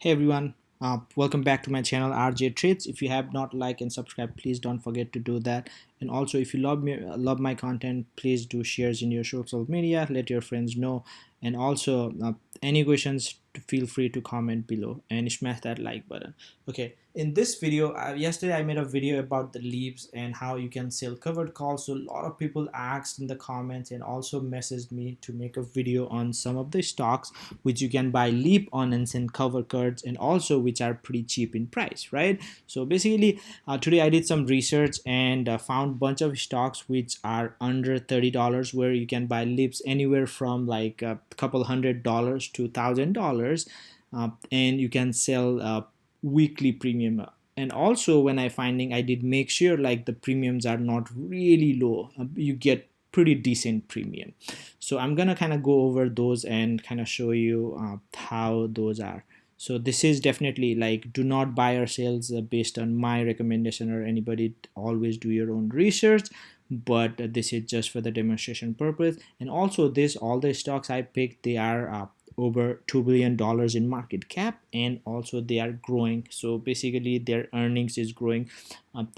Hey everyone, welcome back to my channel RJ Trades. If you have not liked and subscribed, please don't forget to do that. And also, if you love my content, please do shares in your social media. Let your friends know. And also, any questions, feel free to comment below and smash that like button. Okay, in this video, yesterday I made a video about the leaps and how you can sell covered calls. So a lot of people asked in the comments and also messaged me to make a video on some of the stocks which you can buy leap on and send cover cards, and also which are pretty cheap in price, right? So basically, today I did some research and found a bunch of stocks which are under $30, where you can buy leaps anywhere from like a couple $100 to $1,000, and you can sell weekly premium. And also, when I did make sure like the premiums are not really low. You get pretty decent premium. So I'm gonna kind of go over those and kind of show you how those are. So this is definitely like, do not buy or sales based on my recommendation or anybody. Always do your own research, but this is just for the demonstration purpose. And also, this all the stocks I picked, they are over $2 billion in market cap, and also they are growing. So basically their earnings is growing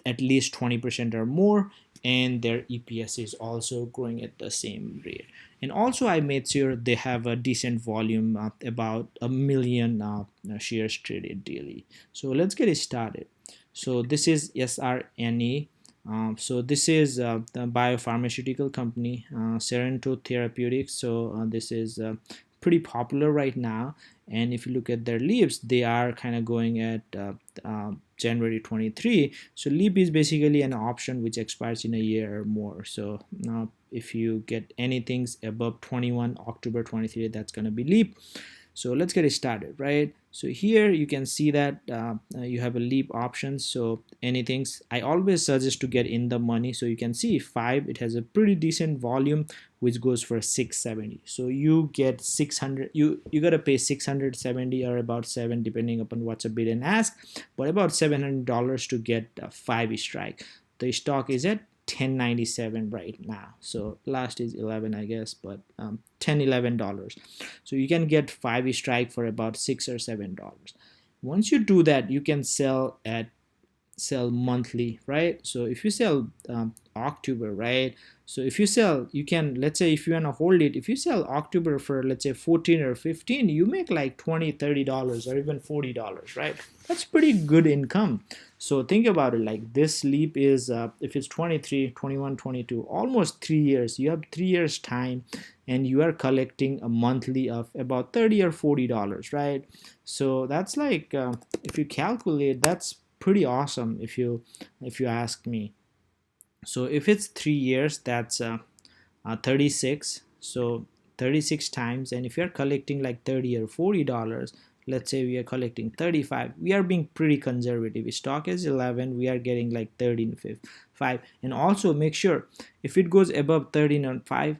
at least 20% or more, and their EPS is also growing at the same rate. And also I made sure they have a decent volume, about a million shares traded daily. So let's get it started. So this is SRNE. So this is the biopharmaceutical company, Serento Therapeutics. So this is pretty popular right now. And if you look at their leaps, they are kind of going at January 23. So leap is basically an option which expires in a year or more. So now if you get anything above 21 October 23, that's going to be leap. So let's get it started, right? So here you can see that you have a leap options. So anything, I always suggest to get in the money. So you can see 5, it has a pretty decent volume which goes for 670. So you get 600, you got to pay 670 or about 7 depending upon what's a bid and ask, but about $700 to get 5 strike. The stock is at 1097 right now. So last is 11, I guess, but 10-11 dollars. So you can get 5 strike for about $6 or $7. Once you do that, you can sell monthly, right? So if you sell October, right? So if you sell, you can, let's say if you want to hold it, if you sell October for let's say 14 or 15, you make like $20-30 or even $40, right? That's pretty good income. So think about it, like this leap is if it's 23, 21, 22, almost 3 years. You have 3 years time, and you are collecting a monthly of about 30 or $40, right? So that's like, if you calculate, that's pretty awesome if you ask me. So if it's 3 years, that's 36. So 36 times, and if you're collecting like 30 or $40, let's say we are collecting 35, we are being pretty conservative. If stock is 11, we are getting like 13 5. And also make sure if it goes above 13 and 5,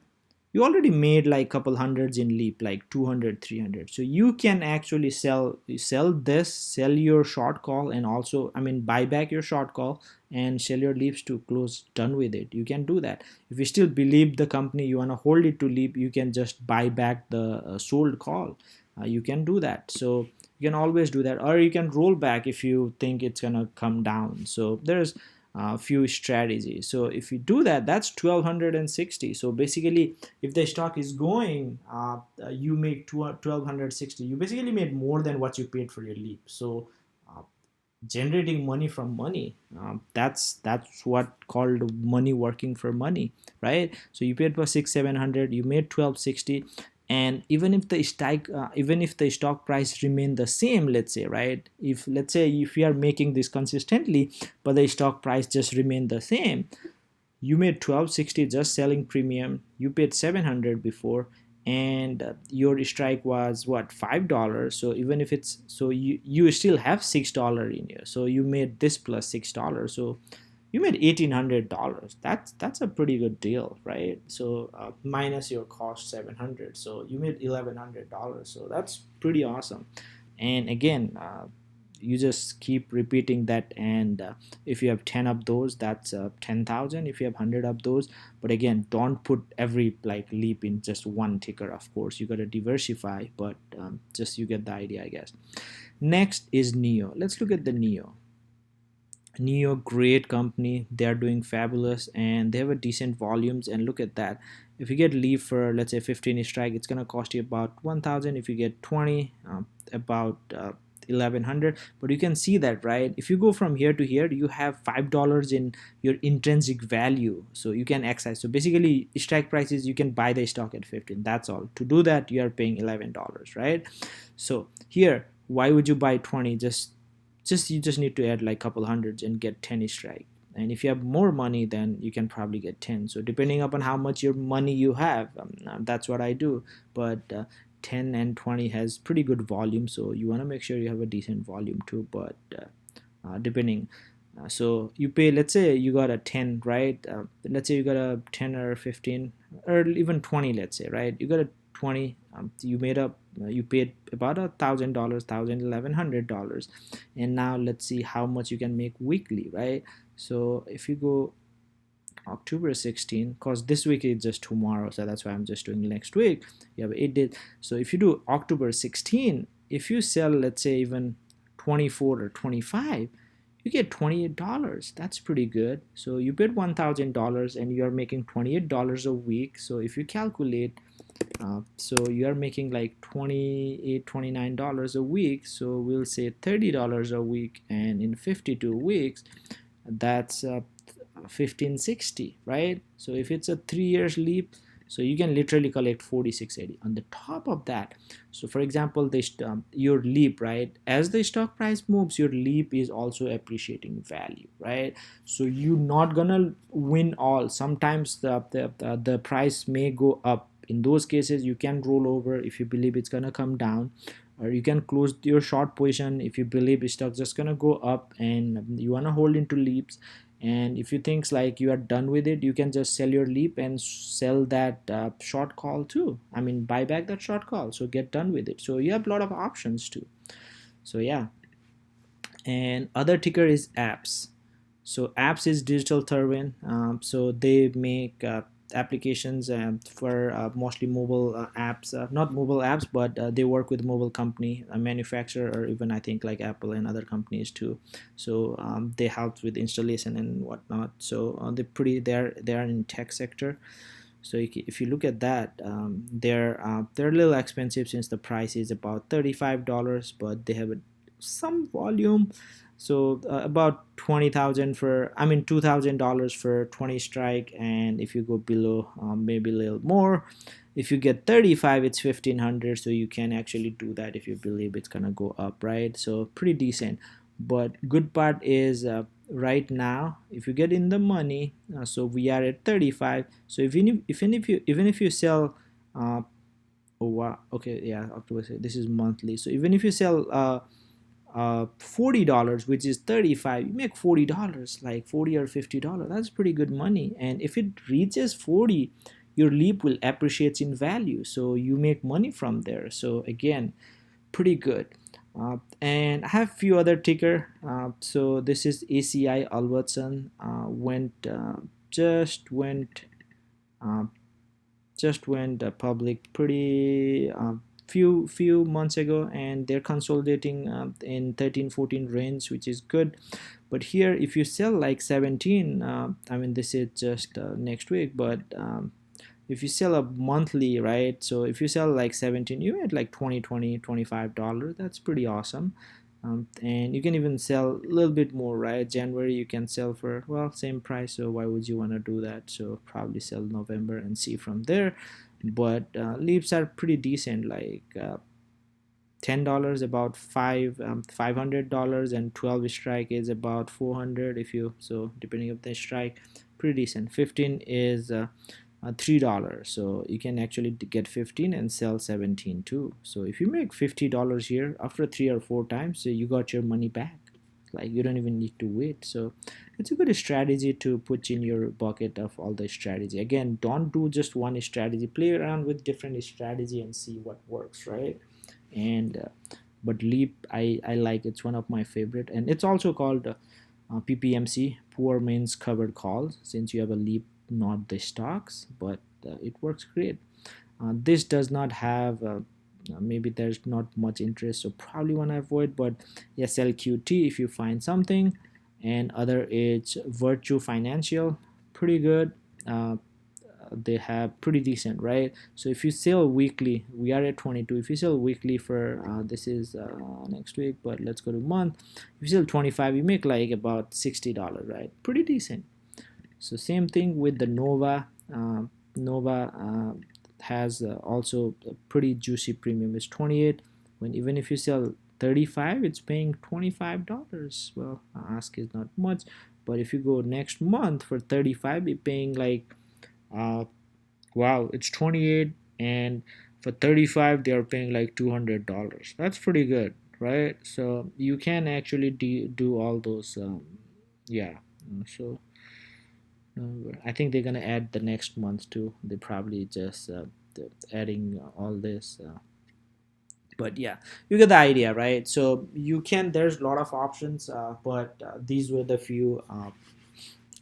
you already made like couple hundreds in leap, like 200, 300. So you can actually sell your short call, and also, I mean, buy back your short call and sell your leaps to close, done with it. You can do that. If you still believe the company, you want to hold it to leap, you can just buy back the sold call. You can do that. So you can always do that, or you can roll back if you think it's gonna come down. So there's few strategies. So if you do that, that's 1260. So basically, if the stock is going, you make 1260. You basically made more than what you paid for your leap. So uh, generating money from money, that's what called money working for money, right? So you paid for 600-700, you made 1260. And even if the stock price remain the same, let's say, right, if let's say if you are making this consistently but the stock price just remain the same, you made 1260 just selling premium. You paid 700 before, and your strike was what, $5. So even if it's, so you still have $6 in here. So you made this plus $6. So you made $1,800. That's a pretty good deal, right? So minus your cost 700, so you made $1,100. So that's pretty awesome. And again, you just keep repeating that, and if you have 10 of those, that's 10,000. If you have 100 of those, but again, don't put every like leap in just one ticker. Of course, you got to diversify, but just you get the idea, I guess. Next is Neo. Let's look at the Neo, great company. They are doing fabulous and they have a decent volumes. And look at that. If you get leave for let's say 15 strike, it's gonna cost you about 1,000. If you get 20, about 1,100. But you can see that, right? If you go from here to here, you have $5 in your intrinsic value, so you can access. So basically, strike prices, you can buy the stock at 15. That's all. To do that, you are paying $11, right? So here, why would you buy 20? Just you just need to add like a couple hundreds and get 10 strike. And if you have more money, then you can probably get 10. So depending upon how much your money you have, that's what I do. But 10 and 20 has pretty good volume, so you want to make sure you have a decent volume too. But depending, so you pay, let's say you got a 10, right? Let's say you got a 10 or 15 or even 20, let's say, right? You got a 20, you made up, you paid about $1,000, $1,100. And now let's see how much you can make weekly, right? So if you go October 16, because this week is just tomorrow, so that's why I'm just doing next week. You have 8 days. So if you do October 16, if you sell, let's say even 24 or 25, you get $28. That's pretty good. So you paid $1,000 and you are making $28 a week. So if you calculate, so you are making like $28, $29 a week. So we'll say $30 a week, and in 52 weeks, that's 1560, right? So if it's a 3 years leap, so you can literally collect 4680 on the top of that. So for example, this your leap, right, as the stock price moves, your leap is also appreciating value, right? So you're not gonna win all. Sometimes the price may go up. In those cases, you can roll over if you believe it's gonna come down, or you can close your short position if you believe the stock just gonna go up and you want to hold into leaps. And if you think like you are done with it, you can just sell your leap and sell that short call too. I mean, buy back that short call, so get done with it. So you have a lot of options too. So yeah. And other ticker is apps. So apps is Digital Turbine. So they make applications for mostly mobile apps, not mobile apps, but they work with mobile company, a manufacturer, or even I think like Apple and other companies too. So they help with installation and whatnot. So they're in tech sector. So if you look at that, they're a little expensive since the price is about $35, but they have some volume. So about 20,000 for, I mean $2,000 for 20 strike, and if you go below, maybe a little more. If you get 35, it's 1,500. So you can actually do that if you believe it's gonna go up, right? So pretty decent. But good part is right now, if you get in the money, so we are at 35. So even if you sell, oh wow, okay, yeah, October, this is monthly. So even if you sell $40, which is 35, you make $40, like 40 or $50. That's pretty good money. And if it reaches 40, your leap will appreciate in value, so you make money from there. So again, pretty good. And I have few other ticker. So this is ACI Albertson, just went public pretty few months ago, and they're consolidating in 13-14 range, which is good. But here, if you sell like 17, I mean this is just next week, but if you sell a monthly, right, so if you sell like 17, you get like $25. That's pretty awesome. And you can even sell a little bit more, right? January you can sell for, well, same price, so why would you want to do that? So probably sell November and see from there. But leaps are pretty decent, like $10 about $500, and 12 strike is about 400 if you, so depending on the strike, pretty decent. 15 is $3, so you can actually get 15 and sell 17 too. So if you make $50 here, after 3 or 4 times, so you got your money back, like you don't even need to wait. So it's a good strategy to put in your bucket of all the strategy. Again, don't do just one strategy, play around with different strategy and see what works, right? And but leap I like. It's one of my favorite, and it's also called PPMC, poor means covered calls, since you have a leap, not the stocks, but it works great. This does not have maybe there's not much interest, so probably want to avoid. But SLQT if you find something, and other is Virtue Financial, pretty good. They have pretty decent, right? So if you sell weekly, we are at 22. If you sell weekly for this is next week, but let's go to month. If you sell 25, you make like about $60, right? Pretty decent. So same thing with the Nova has also a pretty juicy premium. It's 28. When even if you sell 35, it's paying $25. Well, ask is not much, but if you go next month for 35, you're paying like uh, wow, it's 28, and for 35 they are paying like $200. That's pretty good, right? So you can actually do all those yeah. So I think they're gonna add the next month too. They probably just adding all this but yeah, you get the idea, right? So you can, there's a lot of options, but these were the few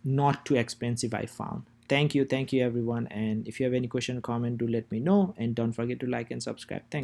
not too expensive I found. Thank you everyone, and if you have any question or comment, do let me know, and don't forget to like and subscribe. Thanks.